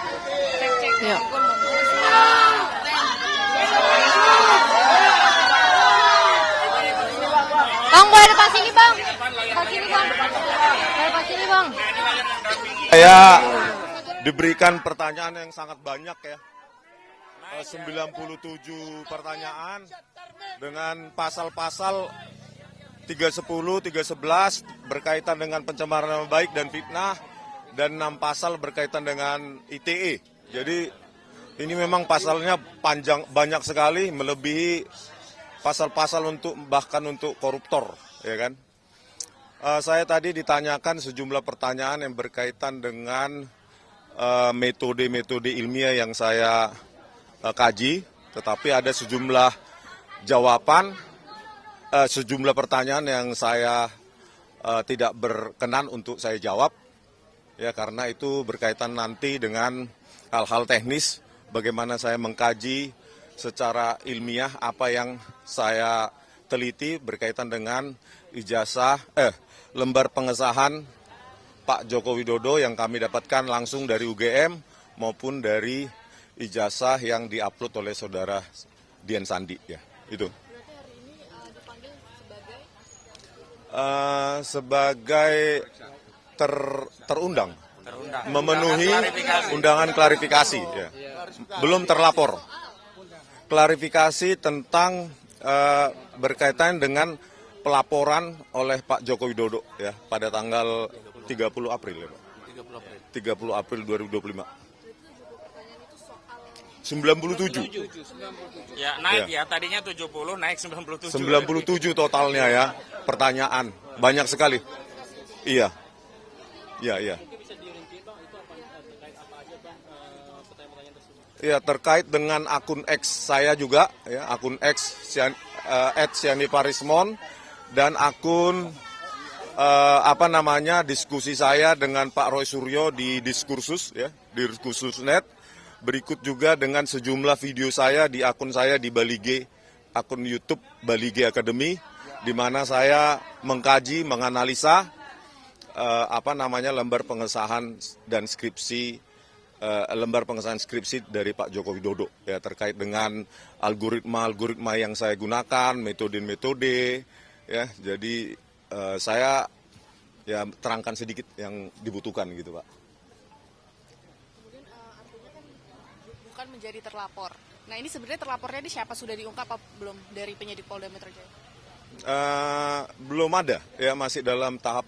cek. Yuk. Bang, boleh depan sini, Bang. Depan sini, Bang. Depan sini, Bang. Saya diberikan pertanyaan yang sangat banyak ya. 97 pertanyaan dengan pasal-pasal 310, 311 berkaitan dengan pencemaran nama baik dan fitnah, dan 6 pasal berkaitan dengan ITE. Jadi ini memang pasalnya panjang, banyak sekali, melebihi pasal-pasal bahkan untuk koruptor, ya kan. Saya tadi ditanyakan sejumlah pertanyaan yang berkaitan dengan metode-metode ilmiah yang saya kaji, tetapi ada sejumlah jawaban, sejumlah pertanyaan yang saya tidak berkenan untuk saya jawab, ya karena itu berkaitan nanti dengan hal-hal teknis, bagaimana saya mengkaji secara ilmiah apa yang saya teliti berkaitan dengan ijazah, lembar pengesahan Pak Joko Widodo yang kami dapatkan langsung dari UGM maupun dari ijazah yang diupload oleh saudara Dian Sandi, ya itu. Berarti hari ini dipanggil sebagai terundang, memenuhi undangan klarifikasi, ya. Belum terlapor. Klarifikasi tentang berkaitan dengan pelaporan oleh Pak Joko Widodo, ya, pada tanggal 30 April, ya, Pak. 30 April 2025. 97. Ya, naik ya. Tadinya 70, naik 97. 97 totalnya ya, pertanyaan. Banyak sekali. Iya. Iya. Ya, terkait dengan akun X saya juga, ya, akun X @sianiparismon dan akun diskusi saya dengan Pak Roy Suryo di Diskursus, ya, di Diskursus.net. Berikut juga dengan sejumlah video saya di akun saya di Balige, akun YouTube Balige Academy, di mana saya mengkaji, menganalisa lembar pengesahan dan skripsi, lembar pengesahan skripsi dari Pak Joko Widodo, ya, terkait dengan algoritma yang saya gunakan, metode-metode, ya. Jadi saya ya terangkan sedikit yang dibutuhkan gitu, Pak. Bukan menjadi terlapor. Nah, ini sebenarnya terlapornya ini siapa, sudah diungkap apa belum dari penyidik Polda Metro Jaya? Belum ada, ya, masih dalam tahap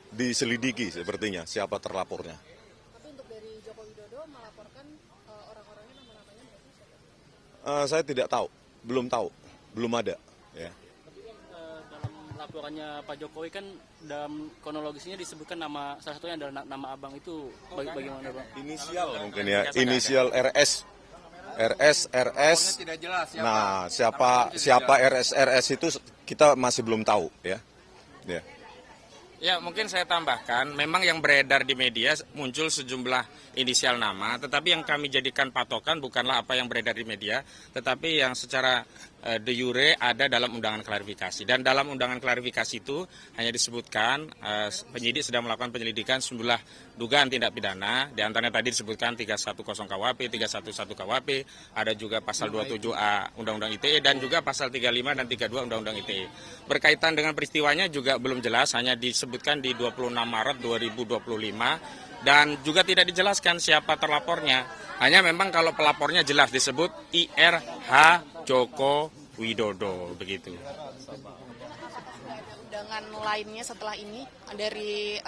diselidiki sepertinya siapa terlapornya. Tapi untuk dari Joko Widodo melaporkan orang-orangnya, nama-namanya berarti siapa? Saya tidak tahu, belum ada, ya. Tapi kan dalam laporannya Pak Jokowi kan dalam kronologisnya disebutkan nama, salah satunya adalah nama abang itu, bagaimana, Bang? Inisial mungkin ya, inisial RS. Tidak jelas siapa. Nah, siapa RS itu kita masih belum tahu, ya. Ya. Ya, mungkin saya tambahkan, memang yang beredar di media muncul sejumlah inisial nama, tetapi yang kami jadikan patokan bukanlah apa yang beredar di media, tetapi yang secara de jure ada dalam undangan klarifikasi. Dan dalam undangan klarifikasi itu hanya disebutkan penyidik sedang melakukan penyelidikan sejumlah dugaan tindak pidana, di antaranya tadi disebutkan 310 KUHP, 311 KUHP, ada juga pasal 27A Undang-Undang ITE, dan juga pasal 35 dan 32 Undang-Undang ITE. Berkaitan dengan peristiwanya juga belum jelas, hanya disebutkan di 26 Maret 2025, dan juga tidak dijelaskan siapa terlapornya. Hanya memang kalau pelapornya jelas disebut IRH Joko Widodo, begitu. Undangan lainnya setelah ini dari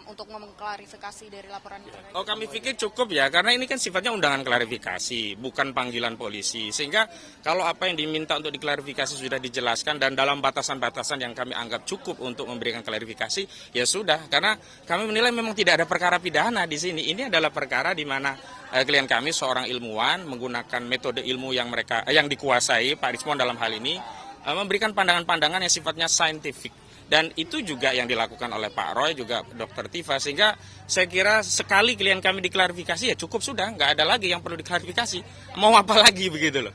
untuk mengklarifikasi dari laporan itu? Oh, kami pikir cukup ya, karena ini kan sifatnya undangan klarifikasi, bukan panggilan polisi. Sehingga kalau apa yang diminta untuk diklarifikasi sudah dijelaskan dan dalam batasan-batasan yang kami anggap cukup untuk memberikan klarifikasi, ya sudah. Karena kami menilai memang tidak ada perkara pidana di sini. Ini adalah perkara di mana klien kami seorang ilmuwan menggunakan metode ilmu yang dikuasai, Pak Rismon dalam hal ini, memberikan pandangan-pandangan yang sifatnya saintifik. Dan itu juga yang dilakukan oleh Pak Roy, juga Dr. Tifa, sehingga saya kira sekali klien kami diklarifikasi ya cukup sudah, nggak ada lagi yang perlu diklarifikasi. Mau apa lagi begitu loh.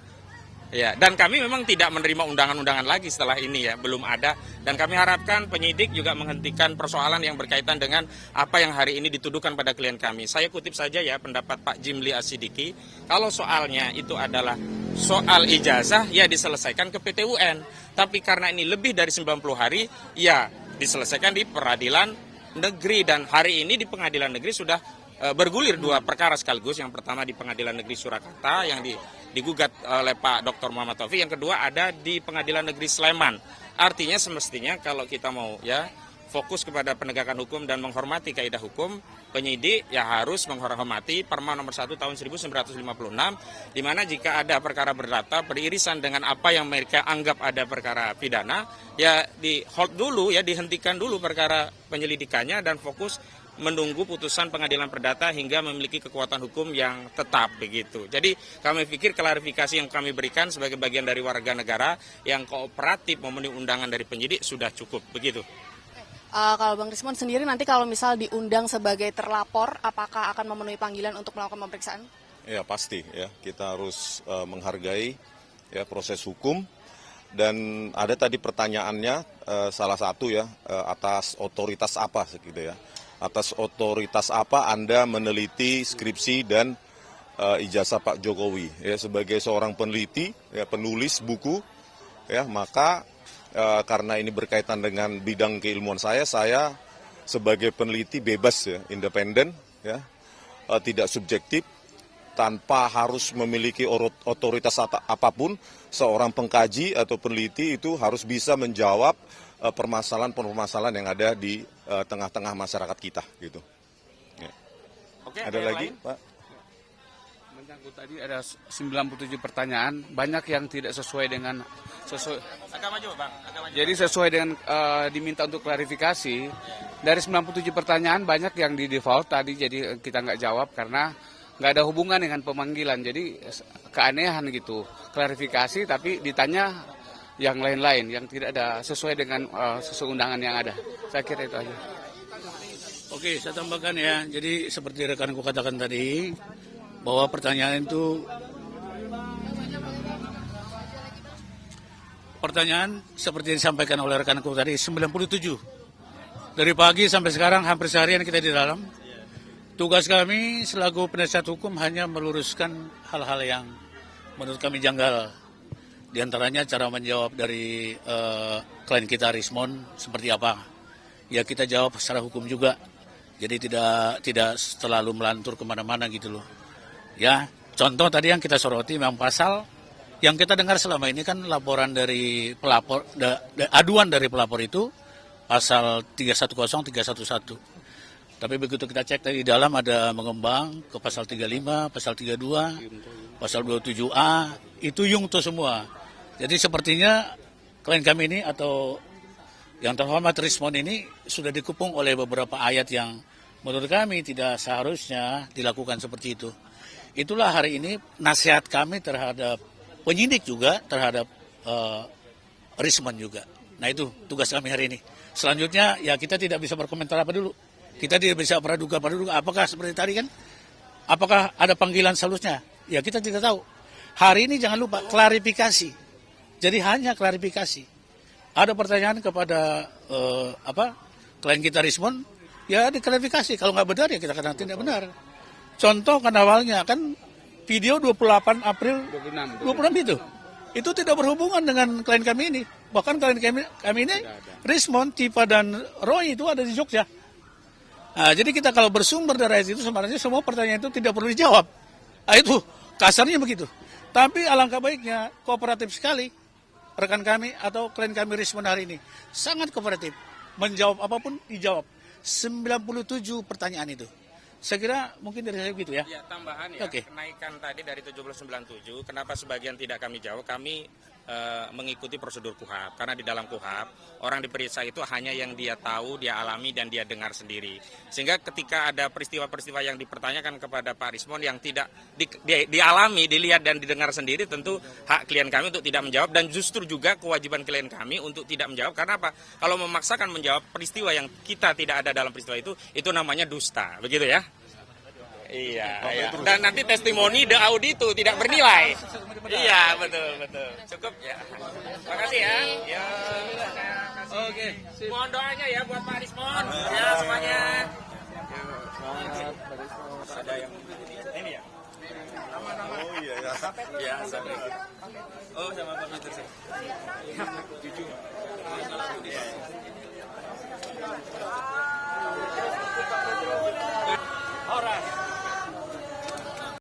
Ya, dan kami memang tidak menerima undangan-undangan lagi setelah ini ya, belum ada. Dan kami harapkan penyidik juga menghentikan persoalan yang berkaitan dengan apa yang hari ini dituduhkan pada klien kami. Saya kutip saja ya pendapat Pak Jimli Asidiki, kalau soalnya itu adalah soal ijazah, ya diselesaikan ke PT UN. Tapi karena ini lebih dari 90 hari, ya diselesaikan di peradilan negeri. Dan hari ini di pengadilan negeri sudah bergulir dua perkara sekaligus. Yang pertama di Pengadilan Negeri Surakarta yang digugat oleh Pak Dr. Muhammad Taufik. Yang kedua ada di Pengadilan Negeri Sleman. Artinya semestinya kalau kita mau ya fokus kepada penegakan hukum dan menghormati kaidah hukum, penyidik ya harus menghormati Perma nomor 1 tahun 1956, di mana jika ada perkara berdata beririsan dengan apa yang mereka anggap ada perkara pidana, ya di hold dulu, ya dihentikan dulu perkara penyelidikannya dan fokus menunggu putusan pengadilan perdata hingga memiliki kekuatan hukum yang tetap begitu. Jadi kami pikir klarifikasi yang kami berikan sebagai bagian dari warga negara yang kooperatif memenuhi undangan dari penyidik sudah cukup begitu. Kalau Bang Rismon sendiri nanti kalau misal diundang sebagai terlapor, apakah akan memenuhi panggilan untuk melakukan pemeriksaan? Ya pasti ya, kita harus menghargai ya proses hukum. Dan ada tadi pertanyaannya salah satu ya, atas otoritas apa gitu ya. Atas otoritas apa Anda meneliti skripsi dan ijazah Pak Jokowi ya, sebagai seorang peneliti ya, penulis buku ya, maka karena ini berkaitan dengan bidang keilmuan saya sebagai peneliti bebas ya, independen ya, tidak subjektif, tanpa harus memiliki otoritas apapun. Seorang pengkaji atau peneliti itu harus bisa menjawab permasalahan-permasalahan yang ada di tengah-tengah masyarakat kita gitu. Ya. Oke, ada lagi, lain? Pak? Menyangkut tadi ada 97 pertanyaan, banyak yang tidak sesuai dengan Agak maju, Bang. Agak maju. Jadi sesuai dengan diminta untuk klarifikasi. Dari 97 pertanyaan banyak yang di default tadi, jadi kita nggak jawab karena nggak ada hubungan dengan pemanggilan. Jadi keanehan gitu, klarifikasi tapi ditanya yang lain-lain yang tidak ada sesuai dengan sesuai undangan yang ada. Saya kira itu aja. Oke, saya tambahkan ya. Jadi seperti rekanku katakan tadi, bahwa pertanyaan seperti disampaikan oleh rekanku tadi 97. Dari pagi sampai sekarang hampir seharian kita di dalam. Tugas kami selaku penasihat hukum hanya meluruskan hal-hal yang menurut kami janggal. Di antaranya cara menjawab dari klien kita Rismon seperti apa. Ya kita jawab secara hukum juga. Jadi tidak terlalu melantur kemana-mana gitu loh. Ya, contoh tadi yang kita soroti memang pasal yang kita dengar selama ini kan laporan dari pelapor, aduan dari pelapor itu pasal 310, 311. Tapi begitu kita cek tadi di dalam ada mengembang ke pasal 35, pasal 32, pasal 27A, itu yungto semua. Jadi sepertinya klien kami ini atau yang terhormat Rismon ini sudah dikepung oleh beberapa ayat yang menurut kami tidak seharusnya dilakukan seperti itu. Itulah hari ini nasihat kami terhadap penyidik juga, terhadap Rismon juga. Nah itu tugas kami hari ini. Selanjutnya ya kita tidak bisa berkomentar apa dulu. Kita tidak bisa praduga, apakah seperti tadi kan, apakah ada panggilan seharusnya? Ya kita tidak tahu. Hari ini jangan lupa klarifikasi. Jadi hanya klarifikasi. Ada pertanyaan kepada klien kita Rismon, ya diklarifikasi. Kalau nggak benar ya kita katakan tidak benar. Contoh kan awalnya kan video 28 April 26 itu. Itu tidak berhubungan dengan klien kami ini. Bahkan klien kami ini Rismon, Tipa dan Roy itu ada di Jogja. Nah, jadi kita kalau bersumber dari itu sebenarnya semua pertanyaan itu tidak perlu dijawab. Nah, itu kasarnya begitu. Tapi alangkah baiknya kooperatif sekali rekan kami atau klien kami Rismon hari ini. Sangat kooperatif. Menjawab apapun dijawab. 97 pertanyaan itu. Saya kira mungkin dari saya begitu ya. Ya, tambahan ya, Oke. Kenaikan tadi dari 1797, kenapa sebagian tidak kami jawab, kami mengikuti prosedur KUHAP. Karena di dalam KUHAP, orang diperiksa itu hanya yang dia tahu, dia alami, dan dia dengar sendiri. Sehingga ketika ada peristiwa-peristiwa yang dipertanyakan kepada Pak Rismon yang tidak dialami, dilihat, dan didengar sendiri, tentu hak klien kami untuk tidak menjawab, dan justru juga kewajiban klien kami untuk tidak menjawab. Karena apa? Kalau memaksakan menjawab peristiwa yang kita tidak ada dalam peristiwa itu namanya dusta. Begitu ya? Iya, iya. Dan nanti testimoni de auditu tidak bernilai. Iya, betul, betul. Cukup ya. Terima kasih ya. Ya. Oke. Mohon doanya ya buat Pak Rismon. Ya semuanya. Ada yang ini ya. Oh iya ya. Ya, sampai. Oh, sama Pak Peter sih. Jujur.